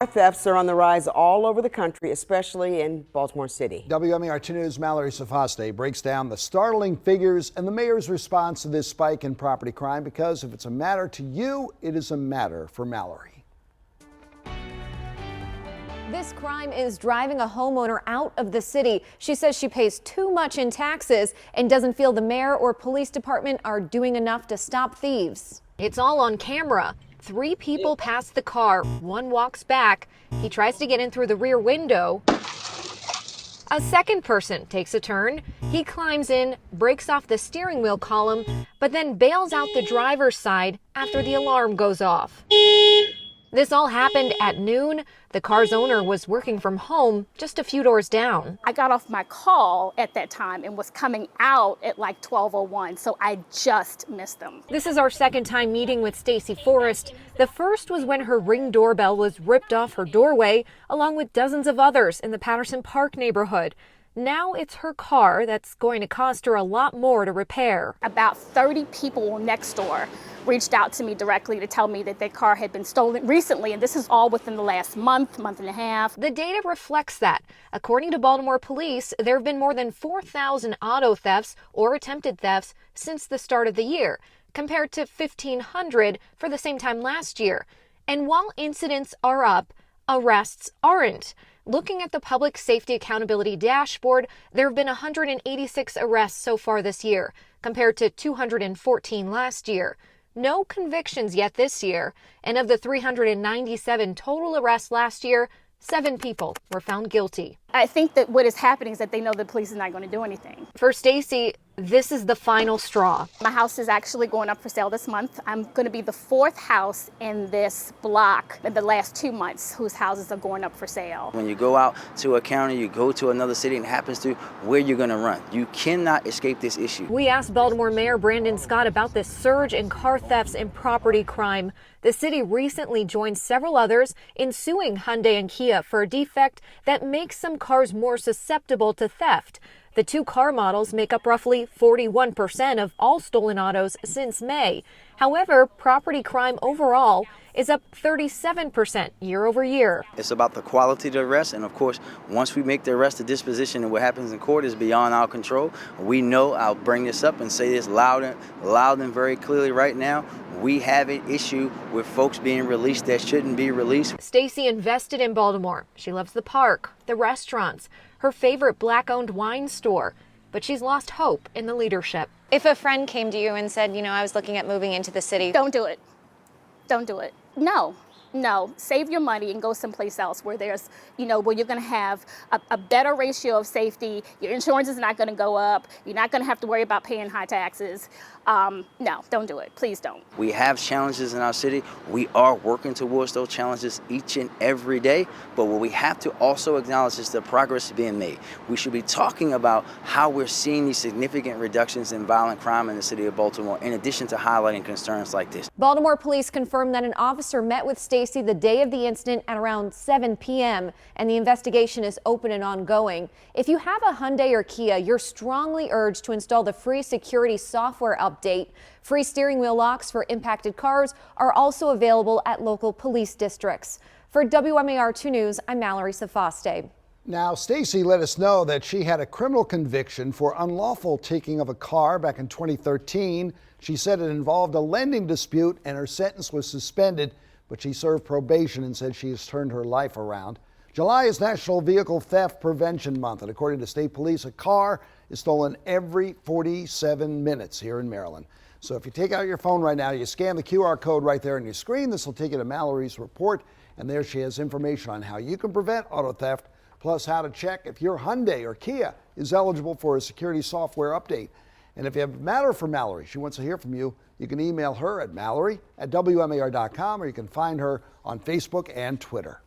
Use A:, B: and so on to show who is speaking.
A: Thefts are on the rise all over the country, especially in Baltimore City.
B: WMAR 2 News' Mallory Safaste breaks down the startling figures and the mayor's response to this spike in property crime, because if it's a matter to you, it is a matter for Mallory.
C: This crime is driving a homeowner out of the city. She says she pays too much in taxes and doesn't feel the mayor or police department are doing enough to stop thieves. It's all on camera. 3 people pass the car. One walks back. He tries to get in through the rear window. A second person takes a turn. He climbs in, breaks off the steering wheel column, but then bails out the driver's side after the alarm goes off. This all happened at noon. The car's owner was working from home just a few doors down.
D: I got off my call at that time and was coming out at like 12:01, so I just missed them.
C: This is our second time meeting with Stacy Forrest. The first was when her Ring doorbell was ripped off her doorway, along with dozens of others in the Patterson Park neighborhood. Now it's her car that's going to cost her a lot more to repair.
D: About 30 people next door reached out to me directly to tell me that their car had been stolen recently, and this is all within the last month and a half.
C: The data reflects that. According to Baltimore police, there have been more than 4,000 auto thefts or attempted thefts since the start of the year, compared to 1,500 for the same time last year. And while incidents are up, arrests aren't. Looking at the Public Safety Accountability Dashboard, there have been 186 arrests so far this year, compared to 214 last year. No convictions yet this year, and of the 397 total arrests last year, 7 people were found guilty.
D: I think that what is happening is that they know the police is not going to do anything.
C: For Stacy, this is the final straw.
D: My house is actually going up for sale this month. I'm going to be the 4th house in this block in the last 2 months whose houses are going up for sale.
E: When you go out to a county, you go to another city and it happens to where you're going to run. You cannot escape this issue.
C: We asked Baltimore Mayor Brandon Scott about this surge in car thefts and property crime. The city recently joined several others in suing Hyundai and Kia for a defect that makes some cars more susceptible to theft. The 2 car models make up roughly 41% of all stolen autos since May. However, property crime overall is up 37% year over year.
E: It's about the quality of the arrest, and of course, once we make the arrest, the disposition and what happens in court is beyond our control. We know, I'll bring this up and say this loud and very clearly right now, we have an issue with folks being released that shouldn't be released.
C: Stacy invested in Baltimore. She loves the park, the restaurants, her favorite Black-owned wine store, but she's lost hope in the leadership.
F: If a friend came to you and said, I was looking at moving into the city.
D: Don't do it. Don't do it. No, save your money and go someplace else where there's, where you're going to have a better ratio of safety. Your insurance is not going to go up. You're not going to have to worry about paying high taxes. No, don't do it. Please don't.
E: We have challenges in our city. We are working towards those challenges each and every day. But what we have to also acknowledge is the progress being made. We should be talking about how we're seeing these significant reductions in violent crime in the city of Baltimore, in addition to highlighting concerns like this.
C: Baltimore police confirmed that an officer met with Stacy the day of the incident at around 7 p.m. and the investigation is open and ongoing. If you have a Hyundai or Kia, you're strongly urged to install the free security software update. Free steering wheel locks for impacted cars are also available at local police districts. For WMAR 2 News, I'm Mallory Safaste.
B: Now, Stacy let us know that she had a criminal conviction for unlawful taking of a car back in 2013. She said it involved a lending dispute and her sentence was suspended, but she served probation and said she has turned her life around. July is National Vehicle Theft Prevention Month, and according to state police, a car is stolen every 47 minutes here in Maryland. So if you take out your phone right now, you scan the QR code right there on your screen. This will take you to Mallory's report, and there she has information on how you can prevent auto theft, plus how to check if your Hyundai or Kia is eligible for a security software update. And if you have a matter for Mallory, she wants to hear from you, you can email her at mallory@wmar.com, or you can find her on Facebook and Twitter.